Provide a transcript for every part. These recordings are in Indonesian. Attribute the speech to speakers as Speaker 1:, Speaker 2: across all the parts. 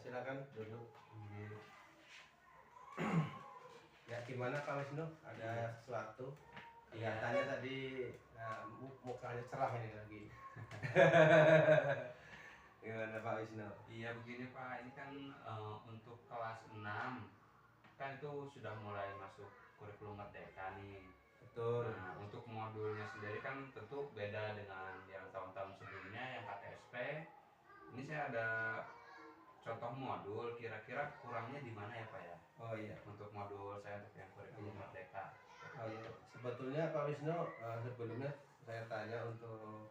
Speaker 1: silakan duduk. Ya gimana Pak Wisnu? Ada sesuatu? Kelihatannya tadi mukanya cerah ini lagi. Gimana Pak Wisnu?
Speaker 2: Iya begini Pak, ini kan untuk kelas 6 kan itu sudah mulai masuk kurikulum Merdeka nih.
Speaker 1: Betul.
Speaker 2: Nah, untuk modulnya sendiri kan tentu beda dengan yang tahun-tahun sebelumnya yang KTSP. Ini saya ada contoh modul, kira-kira kurangnya di mana ya Pak ya?
Speaker 1: Oh iya.
Speaker 2: Untuk modul saya untuk yang kurikulum Merdeka.
Speaker 1: Oh iya. Sebetulnya Pak Wisnu sebelumnya saya tanya untuk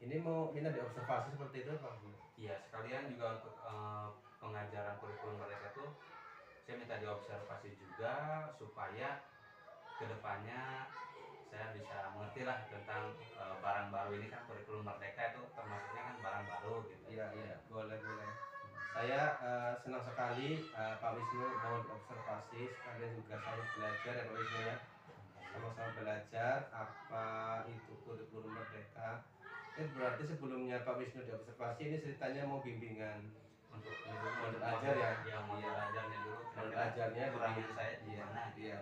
Speaker 1: ini mau minta diobservasi seperti itu Pak?
Speaker 2: Iya, sekalian juga untuk pengajaran kurikulum Merdeka itu saya minta diobservasi juga supaya kedepannya saya bisa mengerti lah tentang barang baru ini kan kurikulum Merdeka itu termasuknya kan barang baru gitu.
Speaker 1: Iya iya boleh. Saya senang sekali Pak Wisnu mau diobservasi sekalian juga saya belajar ya Pak Wisnu ya. Sama-sama belajar apa itu kurikulum Merdeka. Berarti sebelumnya Pak Wisnu diobservasi ini ceritanya mau bimbingan
Speaker 2: Untuk
Speaker 1: modul ajar ya?
Speaker 2: Ya modul ajarnya dulu.
Speaker 1: Modul ajarnya
Speaker 2: kurangnya saya di mana?
Speaker 1: Iya.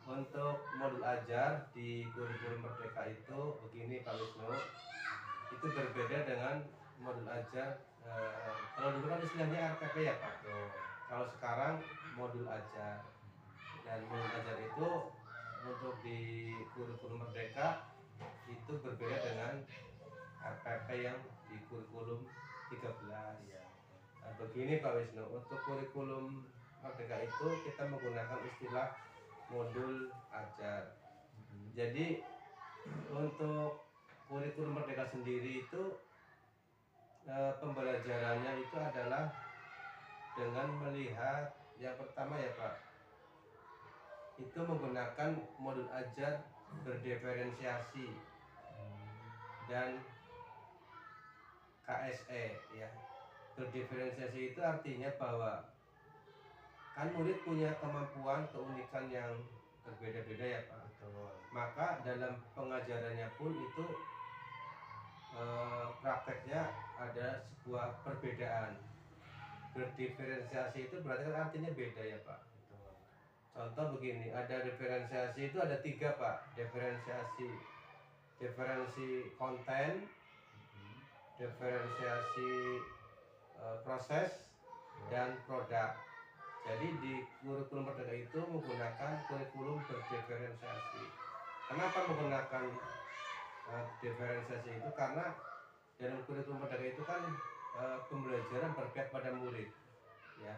Speaker 1: Untuk modul ajar di kurikulum Merdeka itu begini Pak Wisnu, itu berbeda dengan modul ajar kalau dulu kan istilahnya RPP ya Pak. Kalau sekarang modul ajar, dan modul ajar itu untuk di kurikulum Merdeka itu berbeda dengan RPP yang di kurikulum 13. Nah, begini Pak Wisnu, untuk kurikulum Merdeka itu kita menggunakan istilah modul ajar. Jadi untuk kurikulum Merdeka sendiri itu pembelajarannya itu adalah dengan melihat yang pertama ya Pak, itu menggunakan modul ajar berdiferensiasi dan KSE ya. Berdiferensiasi itu artinya bahwa kan murid punya kemampuan keunikan yang berbeda-beda ya Pak.
Speaker 2: Betul.
Speaker 1: Maka dalam pengajarannya pun itu prakteknya ada sebuah perbedaan. Berdiferensiasi itu berarti kan artinya beda ya Pak.
Speaker 2: Betul.
Speaker 1: Contoh begini, ada diferensiasi itu ada 3 Pak. Diferensi konten, diferensiasi proses, dan produk. Jadi di kurikulum Merdeka itu menggunakan kurikulum berdiferensiasi. Kenapa menggunakan diferensiasi itu? Karena dalam kurikulum Merdeka itu kan pembelajaran berpihak pada murid ya.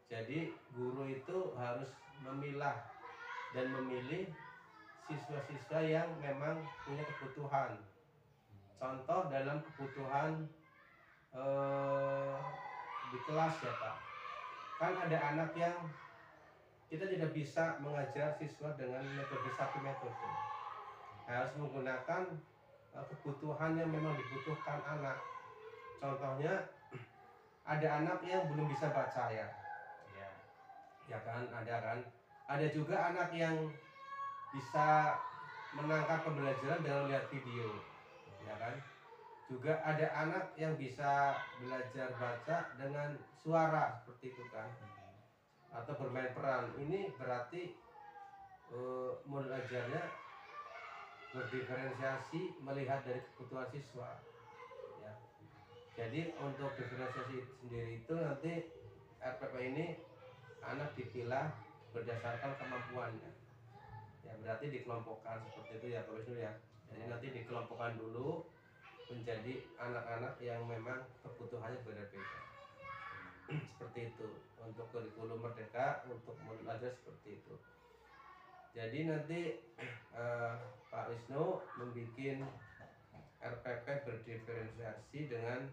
Speaker 1: Jadi guru itu harus memilah dan memilih siswa-siswa yang memang punya kebutuhan. Contoh dalam kebutuhan di kelas ya Pak, kan ada anak yang kita tidak bisa mengajar siswa dengan metode satu metode, harus menggunakan kebutuhan yang memang dibutuhkan anak. Contohnya ada anak yang belum bisa baca ya kan, ada juga anak yang bisa menangkap pembelajaran dengan lihat video ya kan. Juga ada anak yang bisa belajar baca dengan suara seperti itu kan, atau bermain peran. Ini berarti modul ajarnya berdiferensiasi melihat dari kebutuhan siswa ya. Jadi untuk diferensiasi sendiri itu nanti RPP ini anak dipilah berdasarkan kemampuannya ya, berarti dikelompokkan seperti itu ya Pak Wisnu ya. Jadi nanti dikelompokkan dulu menjadi anak-anak yang memang kebutuhannya berbeda. Seperti itu untuk kurikulum Merdeka, untuk modul ajar seperti itu. Jadi nanti Pak Wisnu membuat RPP berdiferensiasi dengan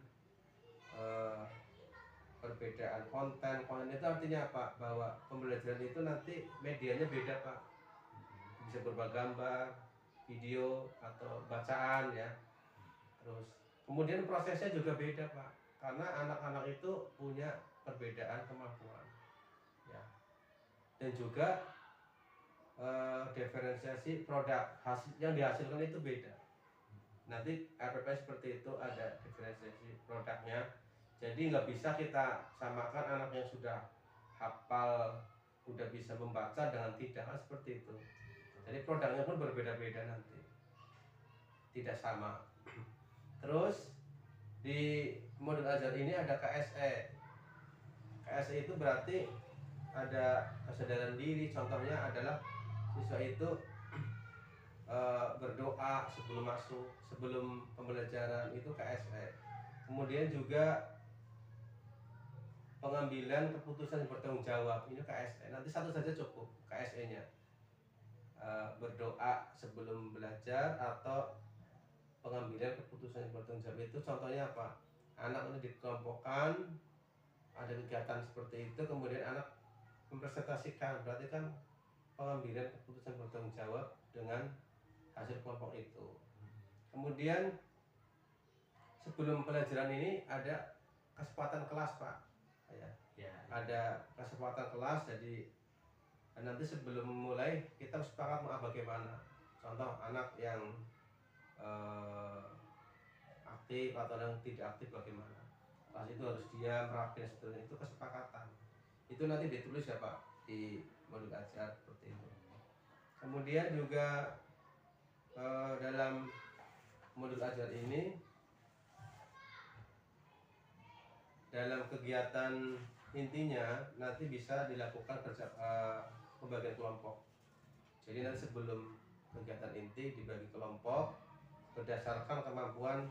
Speaker 1: perbedaan konten itu artinya apa? Bahwa pembelajaran itu nanti medianya beda Pak, bisa berupa gambar, video, atau bacaan ya. Terus kemudian prosesnya juga beda Pak, karena anak-anak itu punya perbedaan kemampuan ya. Dan juga diferensiasi produk, hasil yang dihasilkan itu beda. Nanti RPP seperti itu, ada diferensiasi produknya. Jadi nggak bisa kita samakan anak yang sudah hafal, udah bisa membaca dengan tidak, kan seperti itu. Jadi produknya pun berbeda-beda nanti, tidak sama. Terus di modul ajar ini ada KSE. KSE itu berarti ada kesadaran diri. Contohnya adalah siswa itu berdoa sebelum masuk, sebelum pembelajaran, itu KSE. Kemudian juga pengambilan keputusan yang bertanggung jawab, ini KSE. Nanti satu saja cukup KSE-nya. Berdoa sebelum belajar atau pengambilan keputusan yang bertanggung jawab. Itu contohnya apa? Anak ini dikelompokkan, ada kegiatan seperti itu, kemudian anak mempresentasikan, berarti kan pengambilan keputusan bertanggung jawab dengan hasil kelompok itu. Kemudian sebelum pelajaran ini ada kesempatan kelas, Pak. Ya. Ada kesempatan kelas, jadi nanti sebelum mulai kita sepakat bagaimana. Contoh anak yang aktif atau yang tidak aktif bagaimana. Kelas itu harus diam, rapi, seterusnya, itu kesepakatan. Itu nanti ditulis ya Pak di modul ajar seperti itu. Kemudian juga dalam modul ajar ini, dalam kegiatan intinya nanti bisa dilakukan pembagian kelompok. Jadi nanti sebelum kegiatan inti dibagi kelompok berdasarkan kemampuan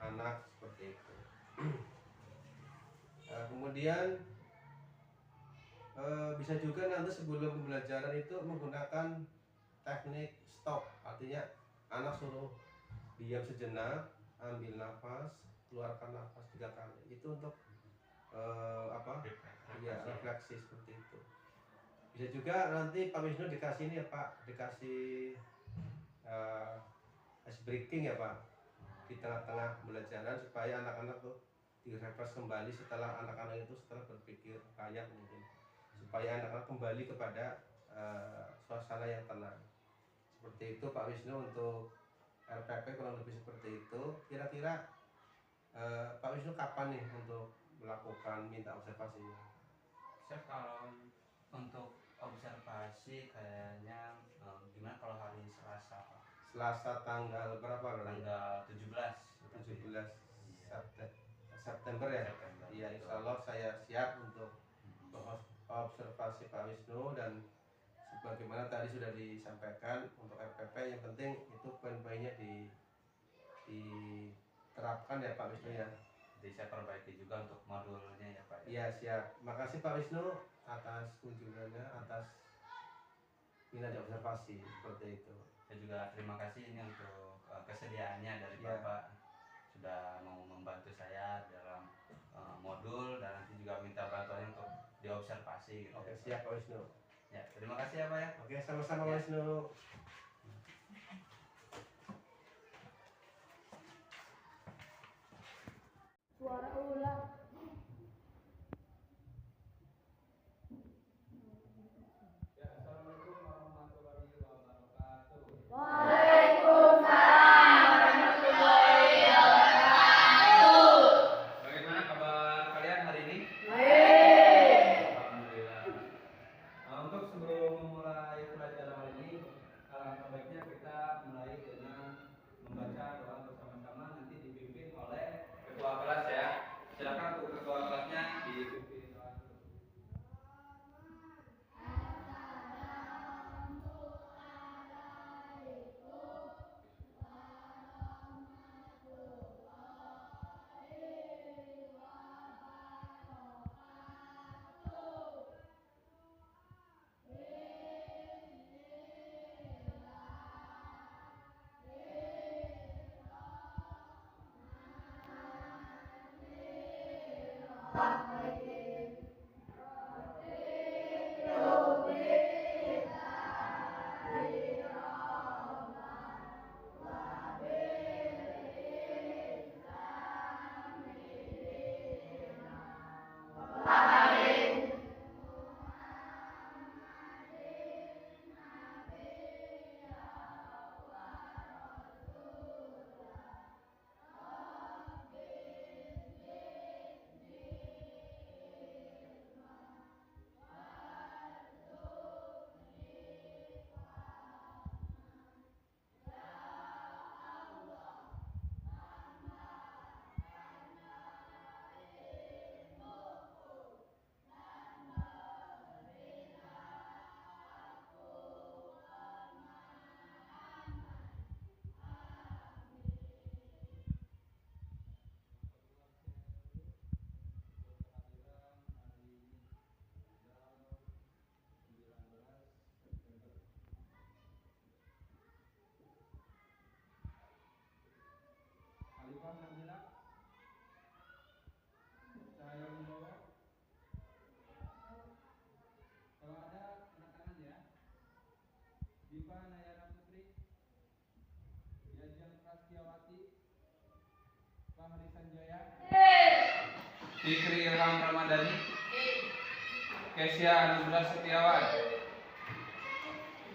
Speaker 1: anak seperti itu. Kemudian bisa juga nanti sebelum pembelajaran itu menggunakan teknik stop, artinya anak suruh diam sejenak, ambil nafas, keluarkan nafas 3 kali. Itu untuk refleksi seperti itu. Bisa juga nanti Pak Wisnu dikasih ini ya Pak, dikasih ice breaking ya Pak, di tengah-tengah pembelajaran supaya anak-anak tuh direfresh kembali setelah anak-anak itu setelah berpikir banyak mungkin, supaya anak-anak kembali kepada suasana yang tenang. Seperti itu Pak Wisnu untuk RPP, kurang lebih seperti itu. Kira-kira Pak Wisnu kapan nih untuk melakukan minta observasinya?
Speaker 2: Chef, kalau untuk observasi kayaknya gimana kalau hari Selasa Pak?
Speaker 1: Selasa tanggal berapa?
Speaker 2: Tanggal 17
Speaker 1: September ya?
Speaker 2: September.
Speaker 1: Iya, insya Allah saya siap untuk observasi Pak Wisnu, dan sebagaimana tadi sudah disampaikan untuk RPP yang penting itu poin-poinnya diterapkan ya Pak Wisnu ya.
Speaker 2: Jadi saya perbaiki juga untuk modulnya ya Pak.
Speaker 1: Iya siap. Makasih Pak Wisnu atas kunjungannya, atas minat observasi seperti itu.
Speaker 2: Saya juga terima kasih ini untuk kesediaannya dari Bapak sudah mau membantu saya dalam modul, dan nanti juga minta bantuannya untuk diobservasi gitu.
Speaker 1: Oke, siap Pak Wisnu.
Speaker 2: Ya, terima kasih ya Pak ya.
Speaker 1: Oke, sama-sama Pak Wisnu.
Speaker 3: Suara ulang.
Speaker 2: Assalamualaikum warahmatullahi wabarakatuh.
Speaker 3: Waalaikumsalam warahmatullahi wabarakatuh.
Speaker 2: Bagaimana kabar kalian hari ini?
Speaker 3: Baik.
Speaker 2: Alhamdulillah. Untuk sebelum memulai pelajaran hari ini, alangkah baiknya kita mulai dengan membaca doa bersama-sama, nanti dipimpin oleh ketua kelas ya. Silakan untuk ketua kelasnya dipimpin doa. Muhammad Bila, Cahaya Wibowo. Kalau ada tanda tangan ya. Diva Nayana Putri, Yajan Prastiawati, Fahri Sanjaya, Fikri Ilham Ramadhani, Kesya Anugrah Setiawan,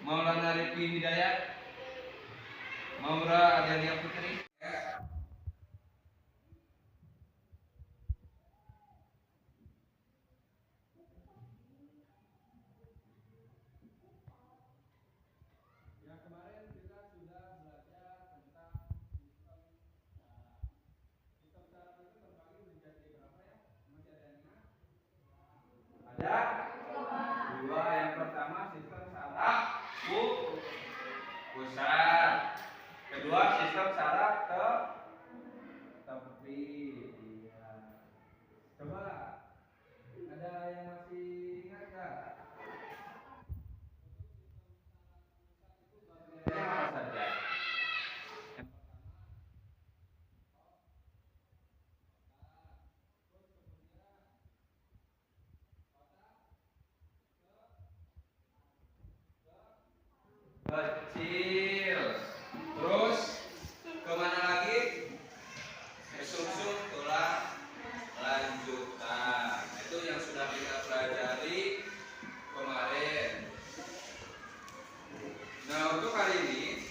Speaker 2: Maulana Rifki Hidayat, Maura Adelia Putri. Ya, kemarin kita sudah belajar tentang sistem syarat. Sistem syarat itu terbagi menjadi berapa ya? Masih ada yang ingat? Ada dua. Yang pertama sistem syarat pusat. Kedua sistem syarat tepi. Iya. Coba ada yang masih ingat nggak? Apa saja? Kecil. Terus kemana lagi? Sumsum tulang lanjutan. Itu yang sudah kita pelajari kemarin. Nah, untuk hari ini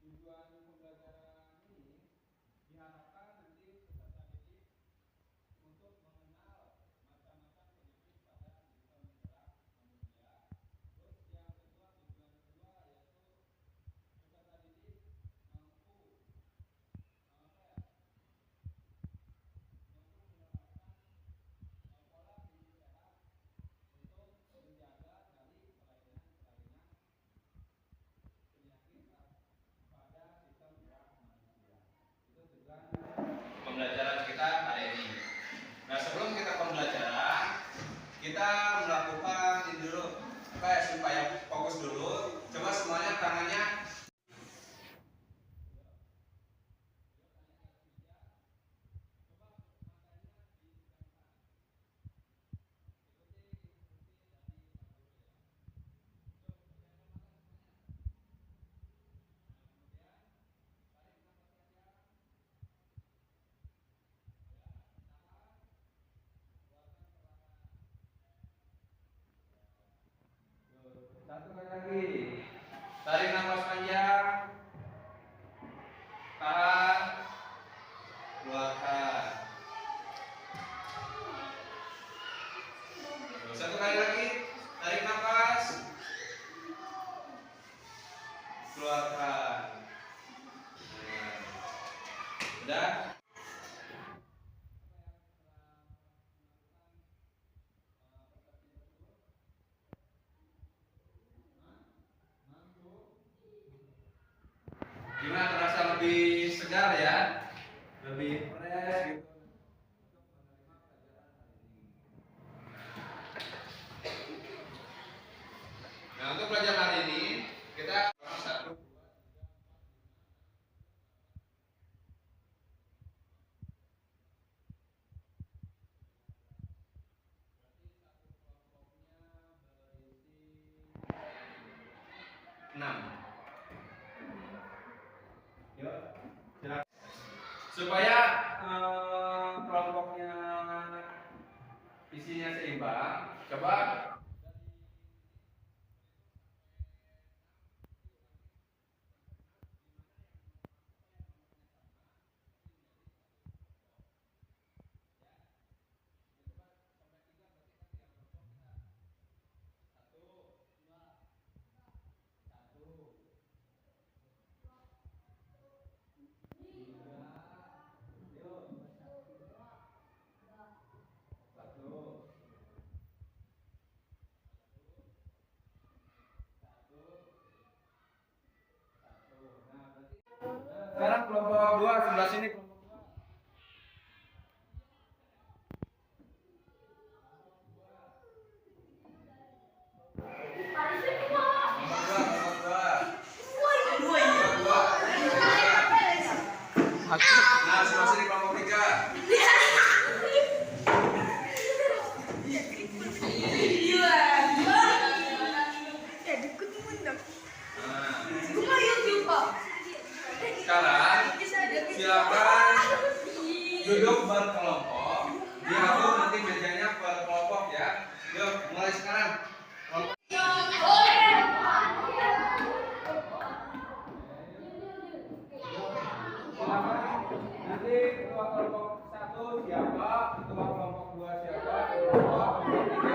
Speaker 2: tujuan pembelajaran ini diharapkan nanti peserta didik untuk mengenal macam-macam penyakit pada sistem gerak manusia. Terus yang kedua, tujuan kedua yaitu peserta didik mampu apa ya? Mampu mendapatkan pola hidup sehat untuk menjaga dari kelainan-kelainan penyakit pada sistem gerak manusia. Itu tujuan pembelajaran kita hari ini. Nah, sebelum kita pembelajaran, kita melakukan ini dulu, apa ya, supaya fokus dulu. Coba semuanya tangannya. Satu kali lagi. Tarik nafas panjang. Tahan. Keluarkan. Satu kali lagi. Tarik nafas. Keluarkan. Udah? Gimana, terasa lebih segar ya? Lebih fresh gitu. Nah, untuk pelajaran hari ini kita 1, 6. Yuk, silakan. Supaya kelompoknya isinya seimbang, coba sekarang kelompok 2 sebelah sini. Nah, sebelah sini kelompok 3. Sekarang silakan duduk berkelompok, diatur nanti mejanya per kelompok ya. Yuk, mulai sekarang. Silakan nanti ketua kelompok 1 siapa, ketua kelompok 2 siapa, ketua kelompok 3.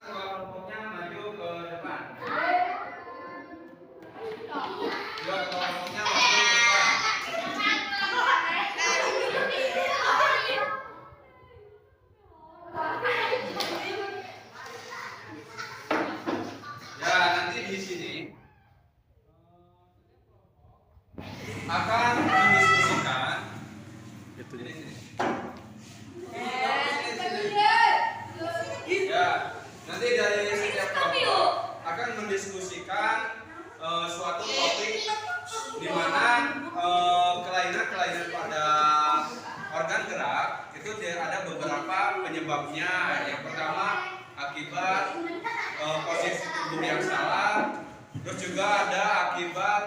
Speaker 2: Kelompoknya maju ke depan. Dua kelompoknya maju ke depan. Ya, nanti di sini akan mendiskusikan. Ini sini. Ya, nanti dari setiap kelompok akan mendiskusikan suatu topik di mana kelainan-kelainan pada organ gerak itu ada beberapa penyebabnya. Yang pertama akibat posisi tubuh yang salah, terus juga ada akibat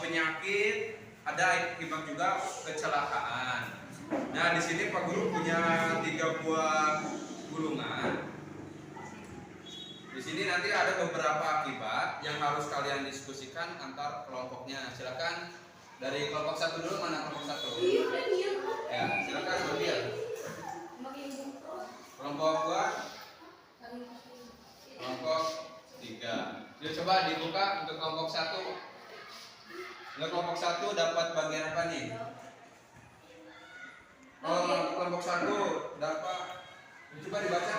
Speaker 2: penyakit, ada akibat juga kecelakaan. Nah, di sini Pak Guru punya 3 buah gulungan. Di sini nanti ada beberapa akibat yang harus kalian diskusikan antar kelompoknya. Silakan dari kelompok 1 dulu, mana kelompok 1? Ya, silakan Sofian. Kelompok 2, kelompok 3. Yuk coba dibuka untuk kelompok 1. Untuk kelompok 1 dapat bagian apa nih? Kelompok 1 dapat, coba dibaca.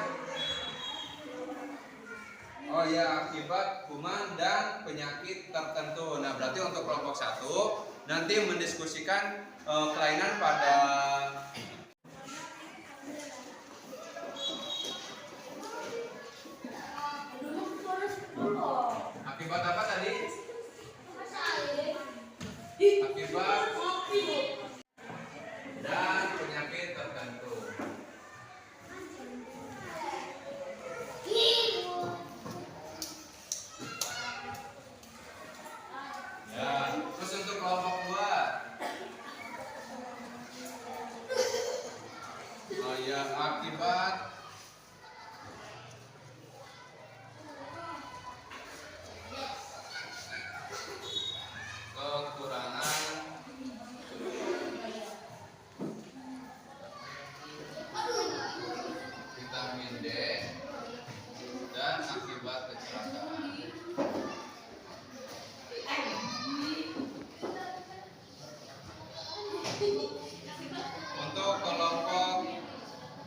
Speaker 2: Oh ya, akibat kuman dan penyakit tertentu. Nah, berarti untuk kelompok 1 nanti mendiskusikan kelainan pada akibat apa tadi? Akibat dan penyakit tertentu. Ya, terus untuk kelompok 2. Oh ya, akibat kekurangan vitamin D dan akibat kecelakaan. Untuk kelompok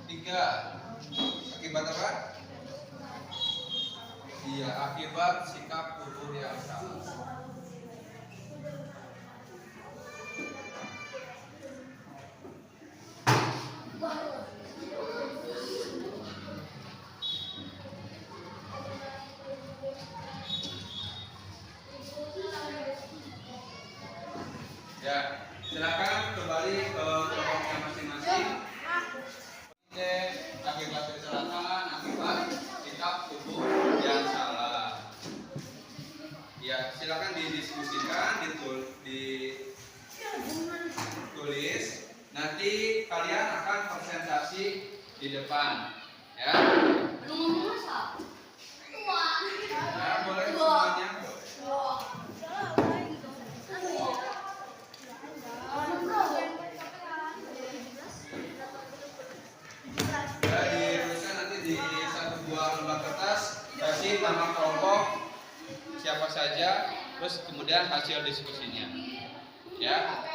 Speaker 2: 3 akibat apa? Iya, akibat sikap tubuh yang salah. Ya, silakan kembali ke kelompoknya masing-masing. Akibat kecelakaan, akibat sikap tubuh yang salah. Ya, silakan didiskusikan, ditulis. Nanti kalian akan presentasi di depan, ya. terus kemudian hasil diskusinya. Ya.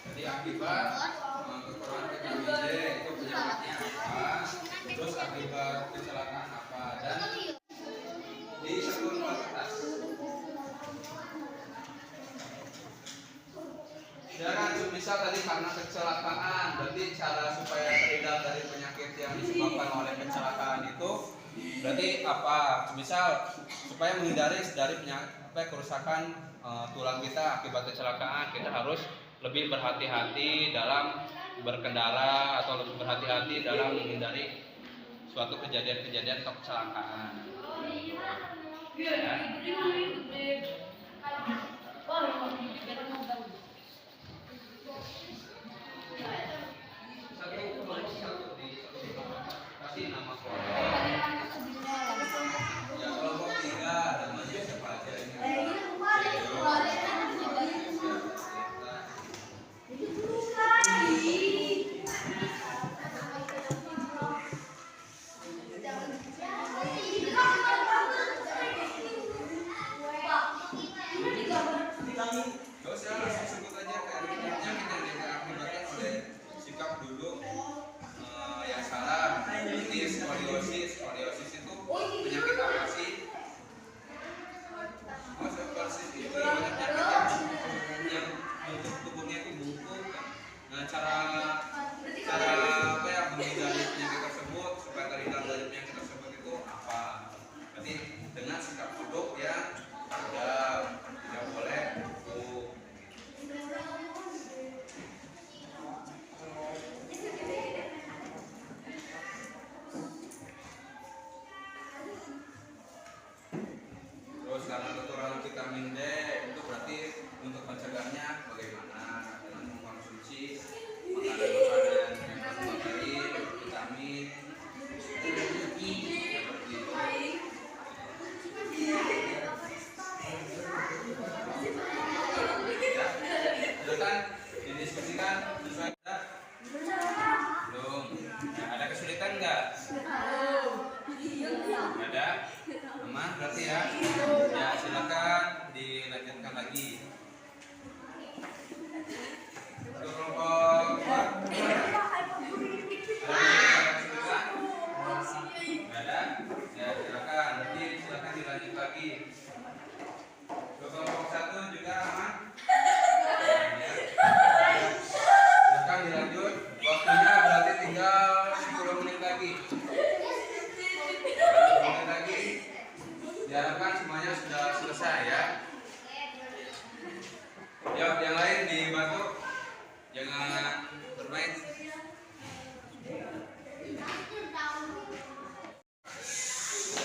Speaker 2: Jadi akibat kekurangan vitamin D itu penyebabnya apa? Terus akibat kecelakaan apa? Dan di satu kertas. Jangan misal tadi karena kecelakaan, berarti cara supaya terhindar dari penyakit yang disebabkan oleh kecelakaan itu berarti apa? Misal supaya menghindari dari penyakit kerusakan tulang kita akibat kecelakaan, kita harus lebih berhati-hati dalam berkendara atau lebih berhati-hati dalam menghindari suatu kejadian-kejadian atau kecelakaan. Ya. Kasih nama keluarga. Ya kelompok 3 namanya siapa aja ini? Gak usah langsung sebut aja kayak penyakit yang diakibatkan oleh sikap duduk yang salah. Ini skoliosis. Skoliosis itu penyakit apa sih? Skoliosis itu penyakit yang bentuk tubuhnya itu bungkuk. Nah, cara apa ya menghindari penyakit tersebut supaya terhindar dari penyakit tersebut itu apa? Berarti dengan sikap duduk yang tidak boleh bungkuk. Terus karena kekurangan vitamin D itu berarti untuk mencegahnya bagaimana? Dengan mengkonsumsi makanan-makanan yang mengandung protein, vitamin, seperti itu. Ya, sudah kan didiskusikan sudah? Belum. Nah, ada kesulitan nggak? Ada? Aman berarti ya? Ya silakan dilanjutkan lagi. Untuk kelompok 4 ada? Ya silakan. Nanti silakan dilanjut lagi. Untuk kelompok 1 juga aman? Ya. Silakan dilanjut. Waktunya berarti tinggal 10 menit lagi. 10 menit lagi. Diharapkan semuanya sudah selesai ya. Ya, yang lain dibantu. Jangan bermain.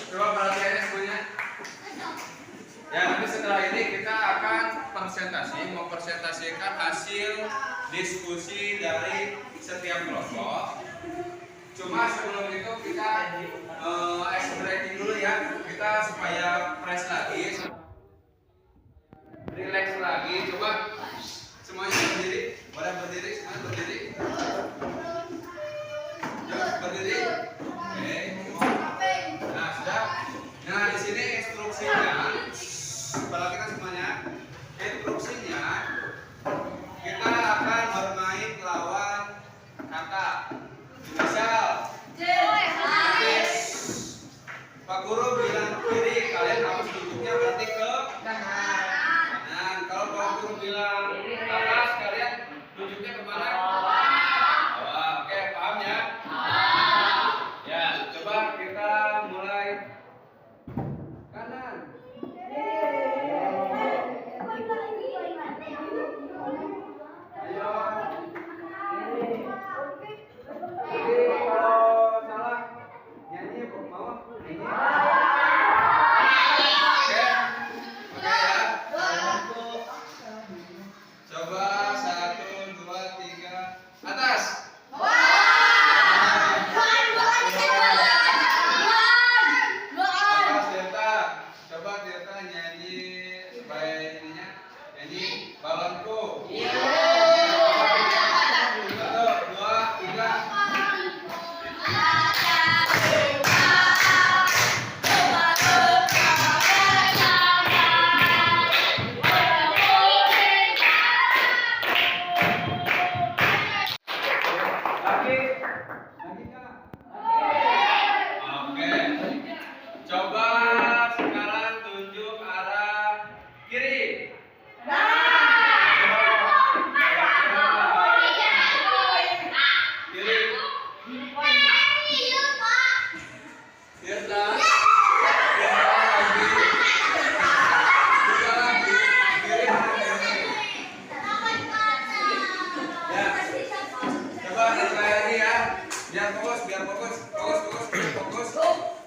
Speaker 2: Coba perhatiannya semuanya. Ya, nanti setelah ini kita akan mempresentasikan hasil diskusi dari setiap kelompok. Cuma sebelum itu kita ice breaking dulu ya. Kita supaya fresh lagi, relax lagi. Coba semuanya berdiri. Boleh berdiri, semuanya berdiri. Yuk, berdiri. Oke. Nah, sudah. Nah, di sini instruksinya. Perhatikan semuanya. Instruksinya kita akan bermain lawan kata. Misal Pak Guru bilang kiri, kalian harus duduknya berarti ke kanan. Kalau Pak Guru bilang atas, kalian Oke. Coba sekarang tunjuk arah kiri. Kiri. Tirta. Tirta lagi. Tirta lagi. Kiri. Ya. Coba saya lagi ya. Biar fokus, fokus.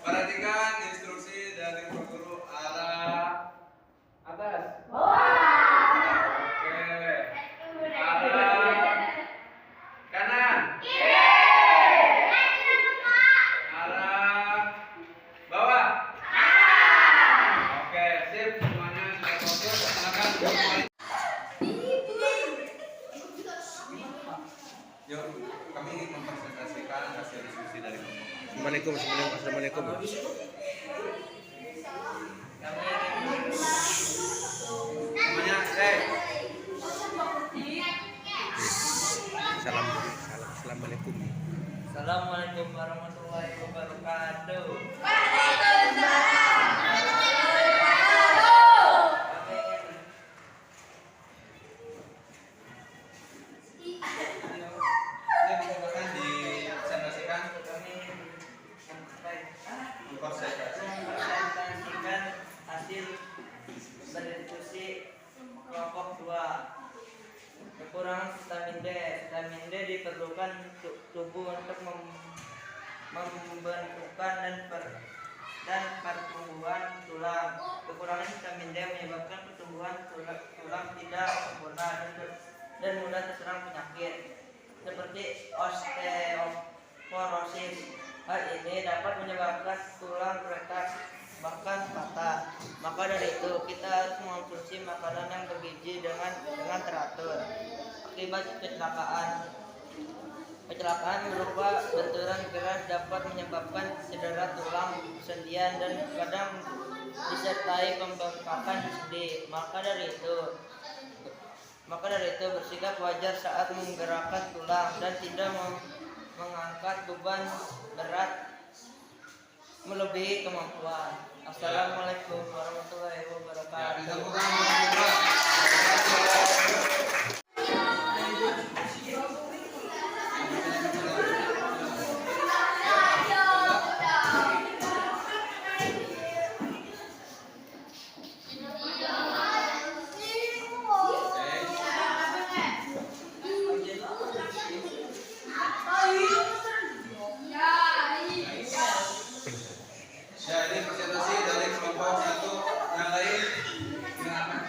Speaker 2: Perhatikan instruksi dari Pak Guru arah atas. Oke. Arah kanan. Arah bawah. Oke, sip. Semuanya sudah fokus. Silakan kembali. Yuk, kami ingin mempresentasikan hasil diskusi dari kelompok.
Speaker 1: Assalamualaikum.
Speaker 2: Semuanya,
Speaker 1: Assalamualaikum.
Speaker 4: Assalamualaikum warahmatullahi wabarakatuh.
Speaker 2: Ini silakan dipresentasikan.
Speaker 4: Kami
Speaker 2: Presentasikan.
Speaker 4: hasil berdiskusi kelompok 2. Kekurangan vitamin D. Vitamin D diperlukan tubuh untuk membentukkan dan pertumbuhan tulang. Kekurangan vitamin D menyebabkan pertumbuhan tulang tidak sempurna dan mudah terserang penyakit seperti osteoporosis. Hal ini dapat menyebabkan tulang retak bahkan patah. Maka dari itu kita harus mengonsumsi makanan yang bergizi dengan teratur. Akibat kecelakaan berupa benturan keras dapat menyebabkan cedera tulang, sendian dan kadang disertai pembengkakan sendi. Maka dari itu bersikap wajar saat menggerakkan tulang dan tidak mengangkat beban berat melebihi kemampuan. Assalamualaikum warahmatullahi wabarakatuh.
Speaker 2: Ya, ini presentasi dari kelompok 1 yang lain. Silakan.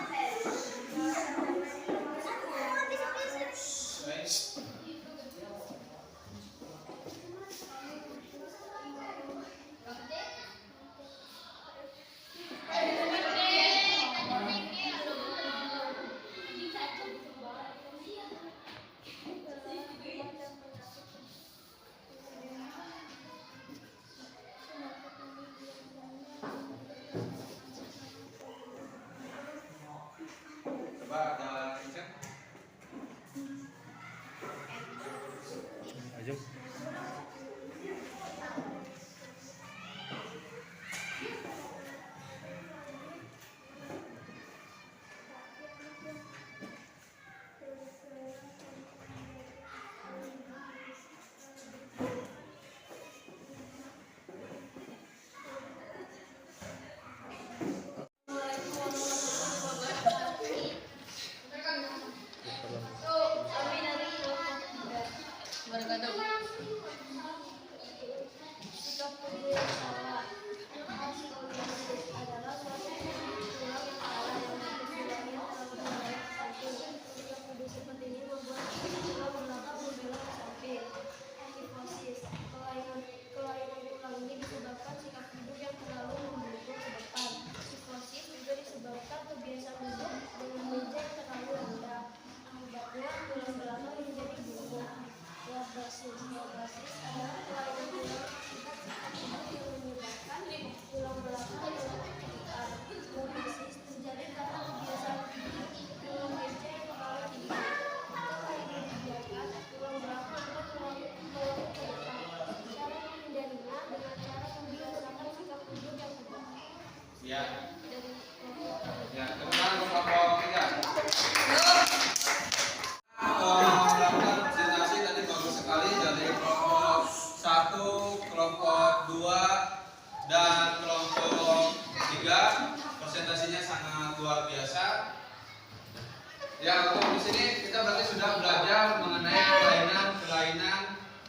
Speaker 2: Coba ada cek.
Speaker 1: Ayo.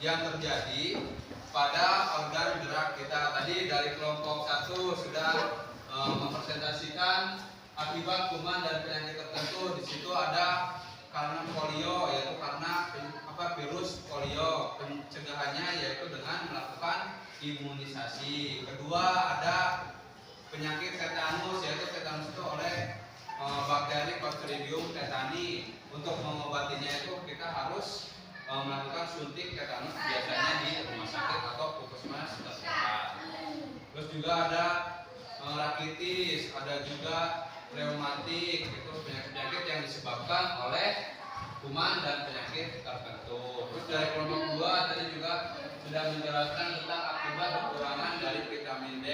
Speaker 2: yang terjadi pada organ gerak kita. Tadi dari kelompok 1 sudah mempresentasikan akibat kuman dan penyakit tertentu. Di situ ada karena polio, yaitu karena virus polio. Pencegahannya yaitu dengan melakukan imunisasi. Kedua ada penyakit tetanus, yaitu tetanus itu oleh bakteri Clostridium tetani. Untuk mengobatinya itu kita harus melakukan suntik tetanus biasanya di rumah sakit atau puskesmas terdekat. Terus juga ada rakitis, ada juga reumatik, itu penyakit-penyakit yang disebabkan oleh kuman dan penyakit tertentu. Terus dari kelompok 2 tadi juga sudah menjelaskan tentang akibat kekurangan dari vitamin D.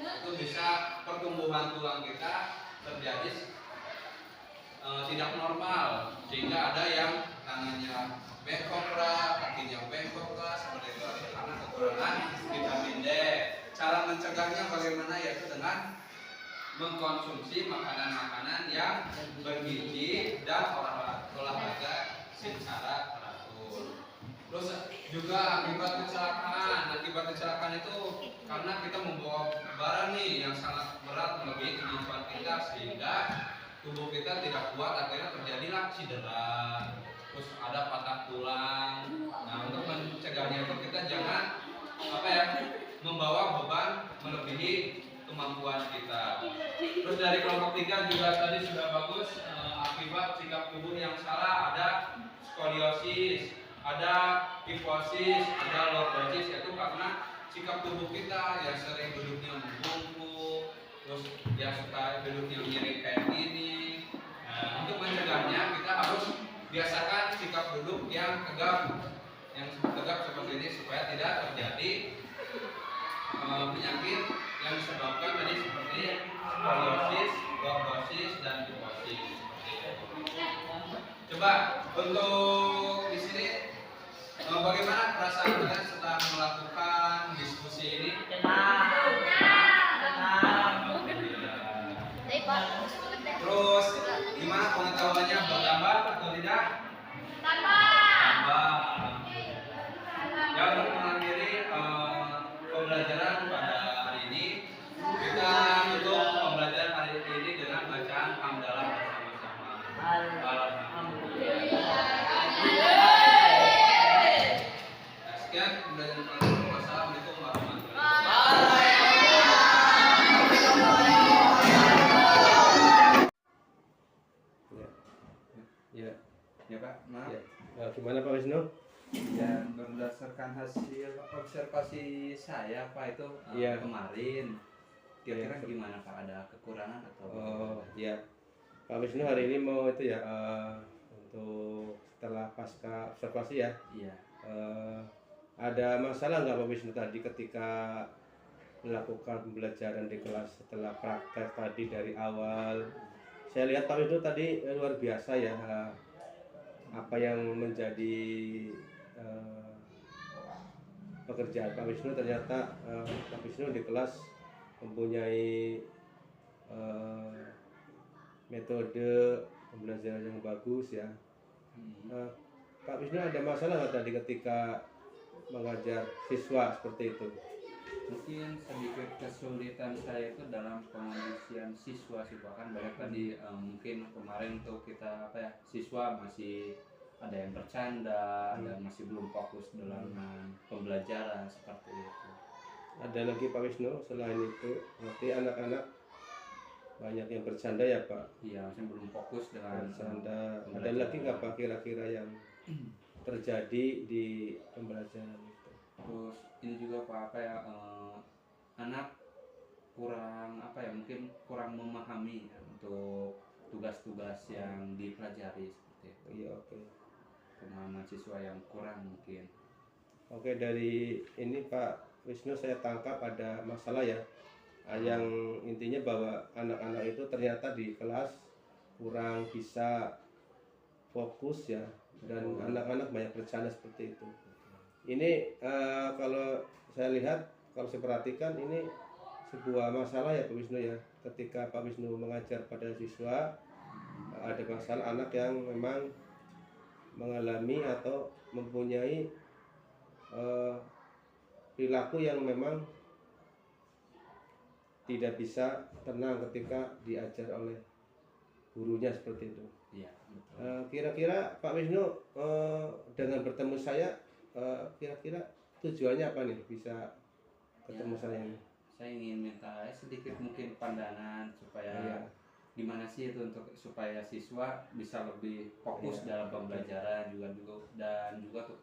Speaker 2: Itu bisa pertumbuhan tulang kita terjadi tidak normal, sehingga ada yang tangannya bengkok lah, kakinya bengkok lah, seperti itu karena kekurangan vitamin D. Cara mencegahnya bagaimana? Yaitu dengan mengkonsumsi makanan-makanan yang bergizi dan olahraga secara teratur. Terus juga akibat kecelakaan itu karena kita membawa barang nih yang sangat berat melebihi kemampuan kita, sehingga tubuh kita tidak kuat, akhirnya terjadilah cedera. Terus ada patah tulang. Nah, untuk mencegahnya itu kita jangan membawa beban melebihi kemampuan kita. Terus dari kelompok 3 juga tadi sudah bagus, akibat sikap tubuh yang salah, ada skoliosis, ada kifosis, ada lordosis, yaitu karena sikap tubuh kita yang sering duduknya membungkuk, terus yang suka duduknya miring kayak gini. Nah, untuk mencegahnya kita harus biasakan sikap duduk yang tegap seperti ini supaya tidak terjadi penyakit yang disebabkan tadi seperti skoliosis, lordosis, dan kifosis. Coba untuk di sini bagaimana perasaan kalian setelah melakukan diskusi ini?
Speaker 4: Tenang.
Speaker 2: Terus gimana pengetahuannya, bertambah atau tidak?
Speaker 3: Tambah.
Speaker 2: Ya, untuk mengakhiri pembelajaran pada hari ini, kita tutup pembelajaran hari ini dengan bacaan hamdalah bersama-sama. Sekian pembelajaran kali ini. Wassalamualaikum warahmatullahi
Speaker 1: Ya,
Speaker 2: Ya Pak, maaf.
Speaker 1: ya. Gimana Pak Wisnu?
Speaker 2: Ya, berdasarkan hasil observasi saya Pak itu
Speaker 1: Iya.
Speaker 2: kemarin, kira-kira
Speaker 1: Iya.
Speaker 2: gimana Pak? Ada kekurangan atau?
Speaker 1: Oh ya, Pak Wisnu hari ini mau itu ya untuk setelah pasca observasi ya,
Speaker 2: Iya.
Speaker 1: ada masalah nggak Pak Wisnu tadi ketika melakukan pembelajaran di kelas setelah praktek tadi dari awal? Saya lihat Pak Wisnu tadi luar biasa ya, apa yang menjadi pekerjaan Pak Wisnu. Ternyata Pak Wisnu di kelas mempunyai metode pembelajaran yang bagus ya. Pak Wisnu ada masalah nggak tadi ketika mengajar siswa seperti itu?
Speaker 2: Mungkin sedikit kesulitan saya itu dalam pengondisian siswa sih Pak, kan banyak tadi mungkin kemarin tuh kita siswa masih ada yang bercanda, ada masih belum fokus dalam pembelajaran seperti itu.
Speaker 1: Ada lagi Pak Wisnu selain itu, berarti anak-anak banyak yang bercanda ya Pak?
Speaker 2: Iya, masih belum fokus dengan
Speaker 1: Bercanda. Ada
Speaker 2: pembelajaran.
Speaker 1: lagi nggak Pak kira-kira yang terjadi di pembelajaran itu?
Speaker 2: Terus ini juga Pak anak kurang mungkin kurang memahami ya, untuk tugas-tugas yang dipelajari seperti itu.
Speaker 1: Iya, oke.
Speaker 2: Pemahaman siswa yang kurang mungkin.
Speaker 1: Oke, dari ini Pak Wisnu saya tangkap ada masalah ya, yang intinya bahwa anak-anak itu ternyata di kelas kurang bisa fokus ya, dan anak-anak banyak bercanda seperti itu. Ini kalau saya lihat, kalau saya perhatikan ini sebuah masalah ya Pak Wisnu ya, ketika Pak Wisnu mengajar pada siswa, ada masalah anak yang memang mengalami atau mempunyai eh, perilaku yang memang tidak bisa tenang ketika diajar oleh gurunya seperti itu.
Speaker 2: Iya, betul.
Speaker 1: Kira-kira Pak Wisnu dengan bertemu saya kira-kira tujuannya apa nih bisa ketemu
Speaker 2: Ya,
Speaker 1: saya ini?
Speaker 2: saya ingin minta sedikit mungkin pandangan supaya
Speaker 1: Iya.
Speaker 2: gimana sih itu untuk supaya siswa bisa lebih fokus
Speaker 1: Iya.
Speaker 2: dalam pembelajaran juga dan juga tuh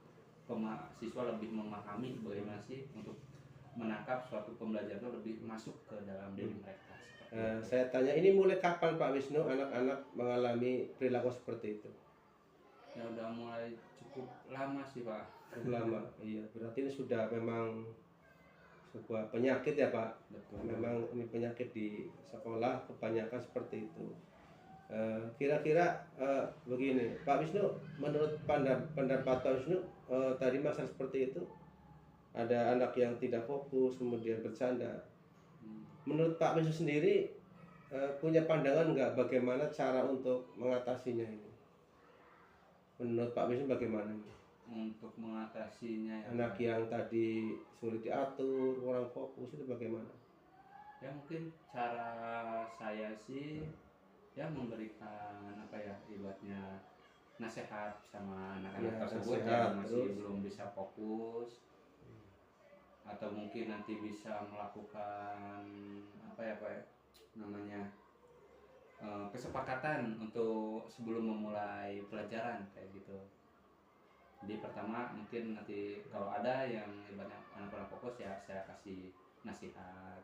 Speaker 2: siswa lebih memahami bagaimana sih untuk menangkap suatu pembelajaran itu lebih masuk ke dalam diri mereka. Seperti itu.
Speaker 1: Saya tanya ini mulai kapan Pak Wisnu anak-anak mengalami perilaku seperti itu?
Speaker 2: Ya udah mulai cukup lama sih Pak.
Speaker 1: Cukup lama. Iya, berarti ini sudah memang sebuah penyakit ya Pak.
Speaker 2: Betul.
Speaker 1: Memang ini penyakit di sekolah kebanyakan seperti itu. Kira-kira begini, Pak Wisnu, menurut pendapat Pak Wisnu, tadi masalah seperti itu, ada anak yang tidak fokus, kemudian bercanda. Menurut Pak Wisnu sendiri, punya pandangan nggak bagaimana cara untuk mengatasinya ini? Menurut Pak Wisnu bagaimana?
Speaker 2: Untuk mengatasinya ya,
Speaker 1: Anak yang tadi sulit diatur, kurang fokus itu bagaimana?
Speaker 2: ya mungkin cara saya sih ya memberikan apa ya ibaratnya nasihat sama anak-anak
Speaker 1: Ya,
Speaker 2: tersebut
Speaker 1: nasihat,
Speaker 2: yang masih
Speaker 1: terus?
Speaker 2: belum bisa fokus, atau mungkin nanti bisa melakukan apa ya namanya kesepakatan untuk sebelum memulai pelajaran kayak gitu. Jadi pertama mungkin nanti kalau ada yang ibaratnya anak kurang fokus ya saya kasih nasihat,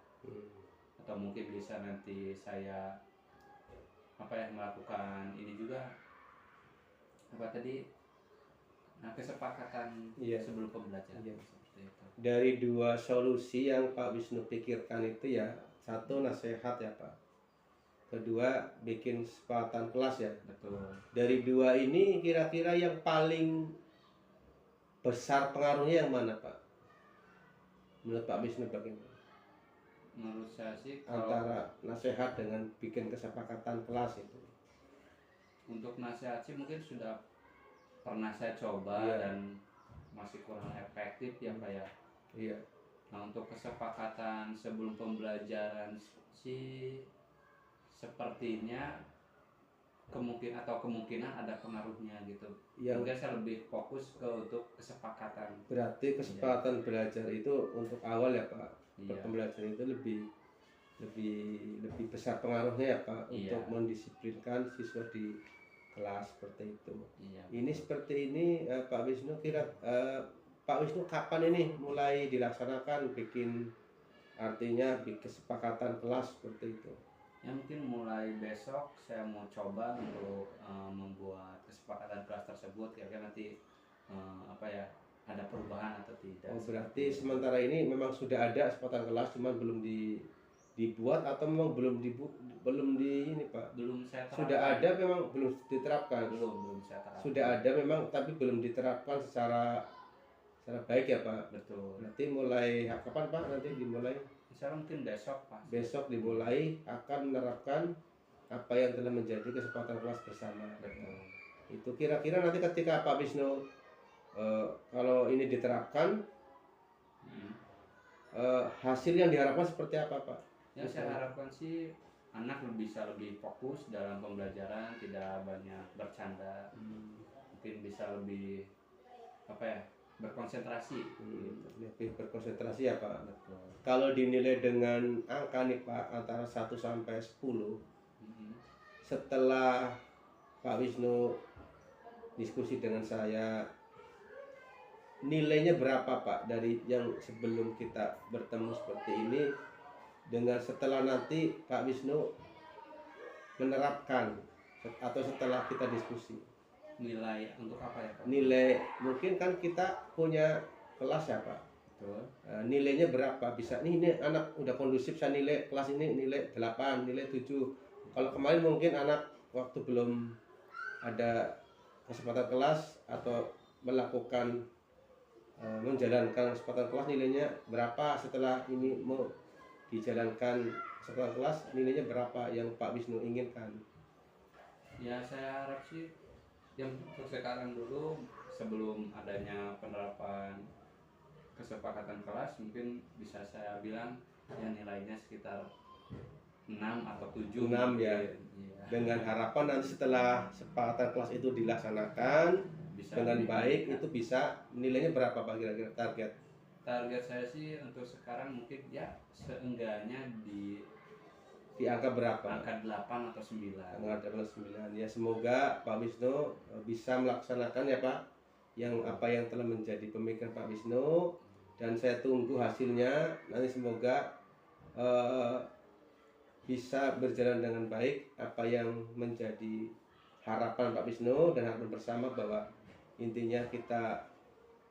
Speaker 2: atau mungkin bisa nanti saya apa ya melakukan ini juga apa tadi kesepakatan
Speaker 1: Iya.
Speaker 2: sebelum pembelajaran.
Speaker 1: Iya.
Speaker 2: Seperti itu.
Speaker 1: Dari dua solusi yang Pak Wisnu pikirkan itu ya, satu nasihat ya Pak, kedua bikin kesepakatan kelas ya.
Speaker 2: Betul.
Speaker 1: Dari dua ini kira-kira yang paling besar pengaruhnya yang mana Pak? Menurut Pak Wisnu bagaimana?
Speaker 2: Menurut saya sih kalau
Speaker 1: Antara nasihat dengan bikin kesepakatan kelas itu.
Speaker 2: untuk nasihat sih mungkin sudah pernah saya coba
Speaker 1: Iya.
Speaker 2: dan masih kurang efektif ya Pak ya.
Speaker 1: Iya.
Speaker 2: Nah untuk kesepakatan sebelum pembelajaran sih sepertinya kemungkinan ada pengaruhnya gitu.
Speaker 1: Yang
Speaker 2: Mungkin saya lebih fokus ke untuk kesepakatan.
Speaker 1: berarti kesepakatan belajar itu untuk awal ya Pak.
Speaker 2: Iya.
Speaker 1: Pembelajaran itu lebih besar pengaruhnya ya Pak,
Speaker 2: Iya.
Speaker 1: untuk mendisiplinkan siswa di kelas seperti itu.
Speaker 2: Iya.
Speaker 1: Ini seperti ini Pak Wisnu, Pak Wisnu kapan ini mulai dilaksanakan bikin artinya bikin kesepakatan kelas seperti itu?
Speaker 2: Ya mungkin mulai besok saya mau coba untuk membuat kesepakatan kelas tersebut kira-kira nanti apa ya ada perubahan atau tidak.
Speaker 1: Oh, berarti sementara ini memang sudah ada kesepakatan kelas cuman belum dibuat atau memang belum di ini Pak?
Speaker 2: Belum saya terapkan.
Speaker 1: Sudah ada memang belum diterapkan.
Speaker 2: Belum saya terapkan.
Speaker 1: Sudah ada memang tapi belum diterapkan secara baik ya Pak.
Speaker 2: Betul.
Speaker 1: Nanti mulai kapan Pak? Nanti dimulai
Speaker 2: Saya mungkin besok Pak.
Speaker 1: besok dimulai akan menerapkan apa yang telah menjadi kesepakatan kelas bersama.
Speaker 2: Betul.
Speaker 1: Itu kira-kira nanti ketika Pak Wisnu kalau ini diterapkan hasil yang diharapkan seperti apa Pak?
Speaker 2: Yang saya harapkan sih anak bisa lebih fokus dalam pembelajaran, tidak banyak bercanda, mungkin bisa lebih apa ya berkonsentrasi.
Speaker 1: Lebih berkonsentrasi ya Pak.
Speaker 2: Betul.
Speaker 1: Kalau dinilai dengan angka nih Pak antara 1 sampai 10, setelah Pak Wisnu diskusi dengan saya, nilainya berapa Pak dari yang sebelum kita bertemu seperti ini dengan setelah nanti Pak Wisnu menerapkan atau setelah kita diskusi?
Speaker 2: Nilai untuk apa ya Pak?
Speaker 1: Nilai mungkin kan kita punya kelas ya Pak.
Speaker 2: Betul.
Speaker 1: Nilainya berapa? Bisa nih, ini anak udah kondusif, saya nilai kelas ini nilai 8, nilai 7. Kalau kemarin mungkin anak waktu belum ada kesempatan kelas atau melakukan menjalankan kesempatan kelas, nilainya berapa? Setelah ini mau dijalankan kesempatan kelas, nilainya berapa yang Pak Wisnu inginkan?
Speaker 2: Ya saya harap sih yang untuk sekarang dulu sebelum adanya penerapan kesepakatan kelas mungkin bisa saya bilang ya nilainya sekitar 6 atau 7.
Speaker 1: 6 ya.
Speaker 2: Iya.
Speaker 1: Dengan harapan nanti setelah sepakatan kelas itu dilaksanakan
Speaker 2: Bisa
Speaker 1: dengan baik,
Speaker 2: meningkat.
Speaker 1: itu bisa nilainya berapa Pak kira-kira target?
Speaker 2: Target saya sih untuk sekarang mungkin ya seenggaknya di
Speaker 1: Di angka berapa?
Speaker 2: angka 8 atau 9.
Speaker 1: Angka 9. Ya semoga Pak Wisnu bisa melaksanakan ya Pak apa yang telah menjadi pemikiran Pak Wisnu, dan saya tunggu hasilnya nanti, semoga bisa berjalan dengan baik apa yang menjadi harapan Pak Wisnu dan harapan bersama, bahwa intinya kita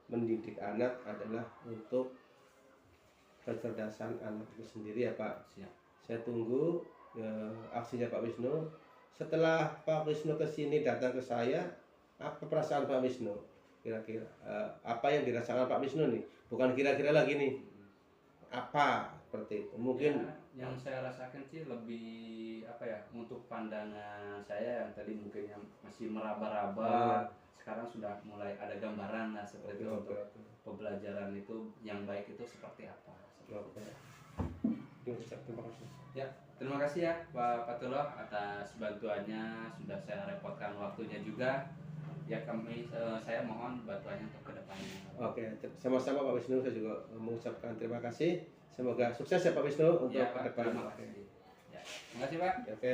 Speaker 1: mendidik anak adalah untuk kecerdasan anak itu sendiri ya Pak.
Speaker 2: Siap.
Speaker 1: Saya tunggu aksinya Pak Wisnu. Setelah Pak Wisnu ke sini datang ke saya, apa perasaan Pak Wisnu? Kira-kira apa yang dirasakan Pak Wisnu nih? Bukan kira-kira lagi nih. Apa seperti itu? Mungkin
Speaker 2: Ya, yang saya rasakan sih lebih apa ya, untuk pandangan saya yang tadi mungkin yang masih meraba-raba, sekarang sudah mulai ada gambaran lah seperti itu untuk pembelajaran itu yang baik itu seperti apa.
Speaker 1: Oke. Terima kasih.
Speaker 2: Ya, terima kasih ya Pak Patullah atas bantuannya, sudah saya repotkan waktunya juga. Ya saya mohon bantuannya untuk kedepannya.
Speaker 1: Oke, sama-sama Pak Wisnu, saya juga mengucapkan terima kasih. Semoga sukses ya Pak Wisnu untuk
Speaker 2: Ya,
Speaker 1: ke
Speaker 2: Pak,
Speaker 1: depan.
Speaker 2: terima kasih. Ya, terima kasih Pak.
Speaker 1: Oke.